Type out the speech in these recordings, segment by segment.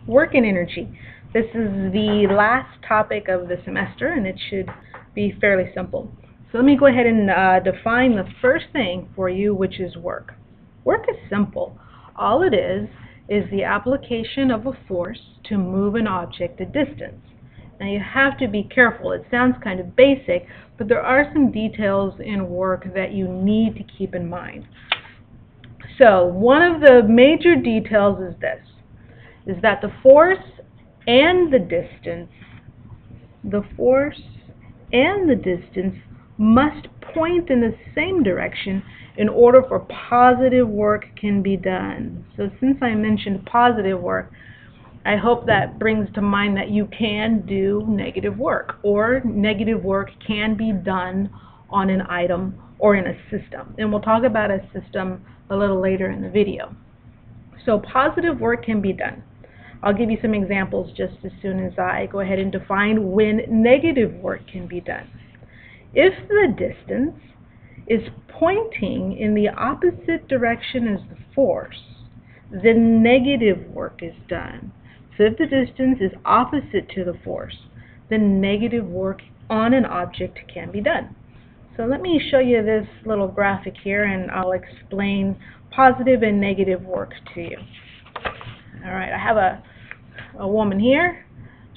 Work and energy. This is the last topic of the semester, and it should be fairly simple. So let me go ahead and define the first thing for you, which is work. Work is simple. All it is the application of a force to move an object a distance. Now you have to be careful. It sounds kind of basic, but there are some details in work that you need to keep in mind. So one of the major details is this, is that the force and the distance must point in the same direction in order for positive work can be done. So since I mentioned positive work, I hope that brings to mind that you can do negative work, or negative work can be done on an item or in a system. And we'll talk about a system a little later in the video. So positive work can be done. I'll give you some examples just as soon as I go ahead and define when negative work can be done. If the distance is pointing in the opposite direction as the force, then negative work is done. So if the distance is opposite to the force, then negative work on an object can be done. So let me show you this little graphic here, and I'll explain positive and negative work to you. Alright, I have a woman here.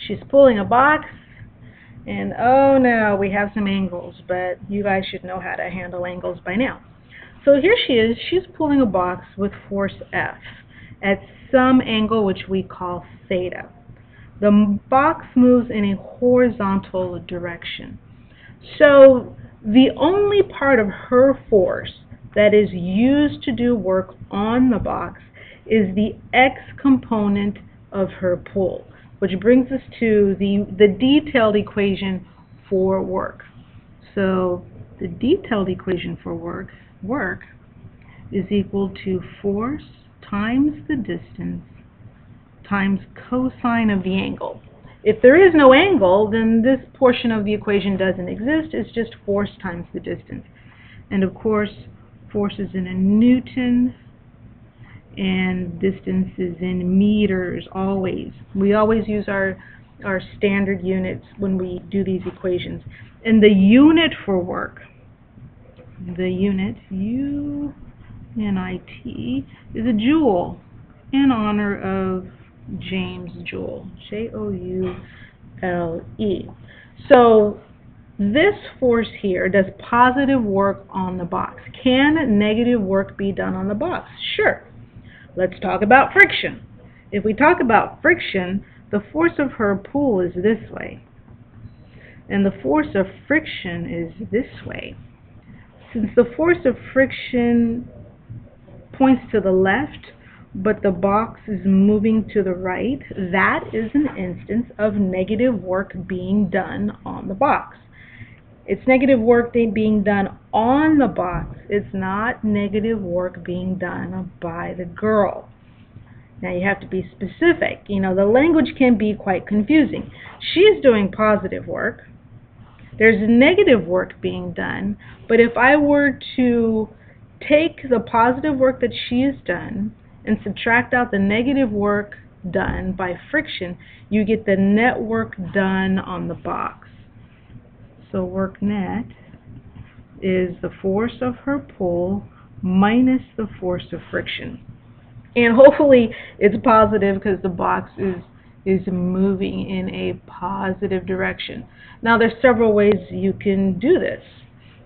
She's pulling a box, and oh no, we have some angles, but you guys should know how to handle angles by now. So here she is, she's pulling a box with force F at some angle which we call theta. The box moves in a horizontal direction. So the only part of her force that is used to do work on the box is the x component of her pull, which brings us to the detailed equation for work. So the detailed equation for work is equal to force times the distance times cosine of the angle. If there is no angle, then this portion of the equation doesn't exist. It's just force times the distance. And of course, force is in a Newton, and distance is in meters always. We always use our standard units when we do these equations. And the unit for work, the unit, U-N-I-T, is a joule, in honor of James Joule, J-O-U-L-E. So this force here does positive work on the box. Can negative work be done on the box? Sure. Let's talk about friction. If we talk about friction, the force of her pull is this way, and the force of friction is this way. Since the force of friction points to the left, but the box is moving to the right, that is an instance of negative work being done on the box. It's negative work being done on the box. It's not negative work being done by the girl. Now you have to be specific. You know, the language can be quite confusing. She's doing positive work. There's negative work being done, but if I were to take the positive work that she has done and subtract out the negative work done by friction, you get the net work done on the box. So work net is the force of her pull minus the force of friction. And hopefully it's positive because the box is moving in a positive direction. Now there's several ways you can do this.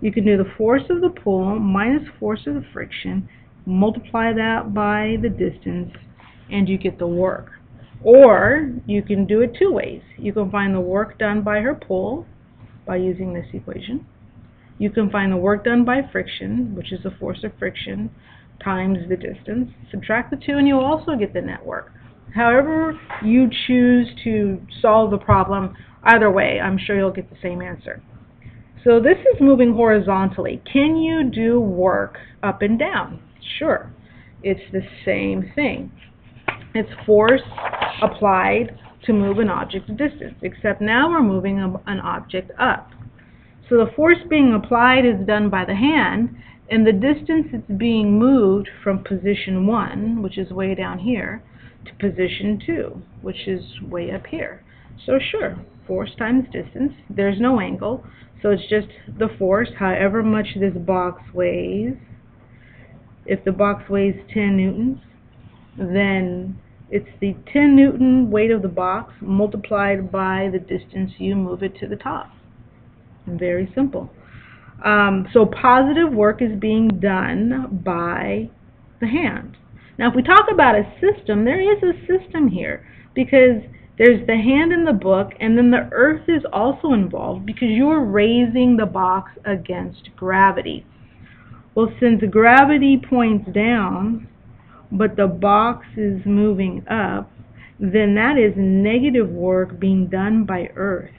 You can do the force of the pull minus force of the friction, multiply that by the distance, and you get the work. Or you can do it two ways. You can find the work done by her pull by using this equation. You can find the work done by friction, which is the force of friction, times the distance. Subtract the two and you'll also get the net work. However you choose to solve the problem, either way, I'm sure you'll get the same answer. So this is moving horizontally. Can you do work up and down? Sure. It's the same thing. It's force applied to move an object a distance, except now we're moving an object up. So the force being applied is done by the hand, and the distance it's being moved from position 1, which is way down here, to position 2, which is way up here. So sure, force times distance, there's no angle, so it's just the force, however much this box weighs. If the box weighs 10 newtons, then it's the 10 Newton weight of the box multiplied by the distance you move it to the top. Very simple. So positive work is being done by the hand. Now if we talk about a system, there is a system here, because there's the hand in the book, and then the earth is also involved because you're raising the box against gravity. Well, since gravity points down, but the box is moving up, then that is negative work being done by earth.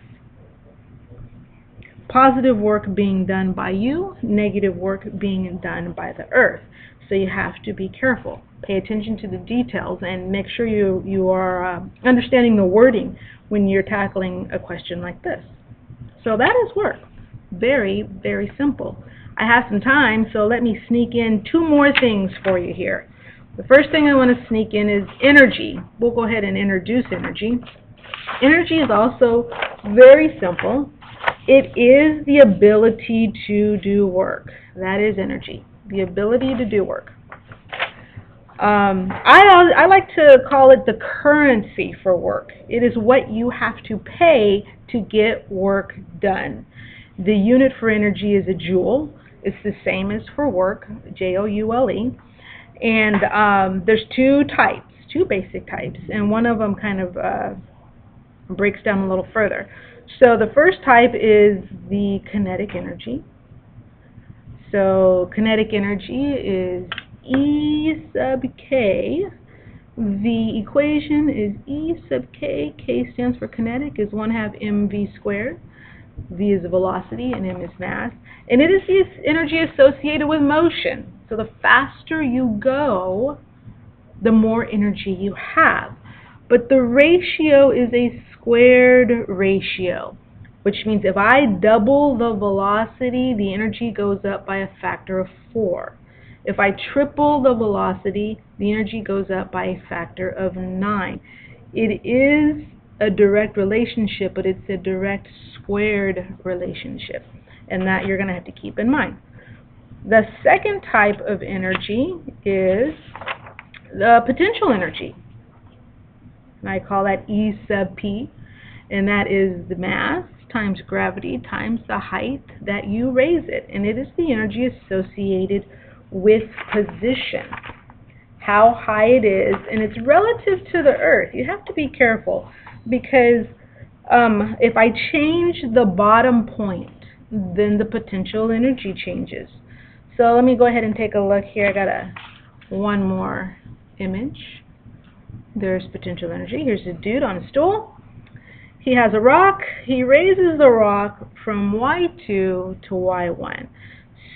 Positive work being done by you, negative work being done by the earth. So you have to be careful. Pay attention to the details and make sure you are understanding the wording when you're tackling a question like this. So that is work. Very, very simple. I have some time, so let me sneak in 2 more things for you here. The first thing I want to sneak in is energy. We'll go ahead and introduce energy. Energy is also very simple. It is the ability to do work. That is energy, the ability to do work. I like to call it the currency for work. It is what you have to pay to get work done. The unit for energy is a joule. It's the same as for work, Joule. And there's 2 types, 2 basic types, and one of them kind of breaks down a little further. So the first type is the kinetic energy. So kinetic energy is E sub k. The equation is E sub k. K stands for kinetic, is 1/2 mv squared. V is velocity and m is mass. And it is the energy associated with motion. So the faster you go, the more energy you have. But the ratio is a squared ratio, which means if I double the velocity, the energy goes up by a factor of 4. If I triple the velocity, the energy goes up by a factor of 9. It is a direct relationship, but it's a direct squared relationship, and that you're going to have to keep in mind. The second type of energy is the potential energy, and I call that E sub p, and that is the mass times gravity times the height that you raise it, and it is the energy associated with position, how high it is, and it's relative to the earth. You have to be careful, because if I change the bottom point, then the potential energy changes. So let me go ahead and take a look here. I got one more image. There's potential energy. Here's a dude on a stool. He has a rock. He raises the rock from Y2 to Y1.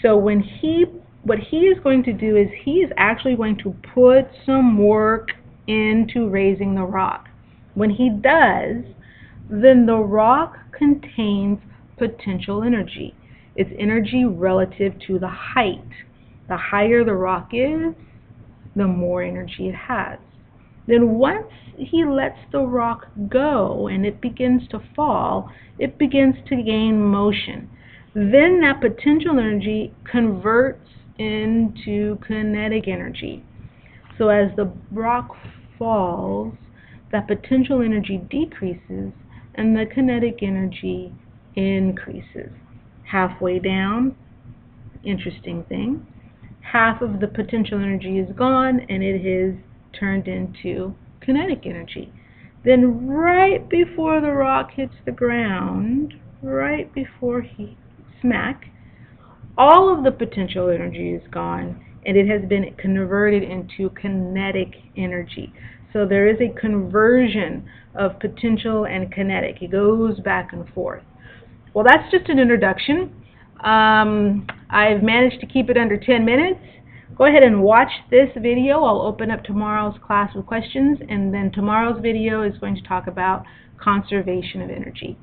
So what he is going to do is he is actually going to put some work into raising the rock. When he does, then the rock contains potential energy. It's energy relative to the height. The higher the rock is, the more energy it has. Then once he lets the rock go and it begins to fall, it begins to gain motion. Then that potential energy converts into kinetic energy. So as the rock falls, that potential energy decreases and the kinetic energy increases. Halfway down, interesting thing, half of the potential energy is gone and it is turned into kinetic energy. Then right before the rock hits the ground, right before he smack, all of the potential energy is gone and it has been converted into kinetic energy. So there is a conversion of potential and kinetic. It goes back and forth. Well, that's just an introduction. I've managed to keep it under 10 minutes. Go ahead and watch this video. I'll open up tomorrow's class with questions, and then tomorrow's video is going to talk about conservation of energy.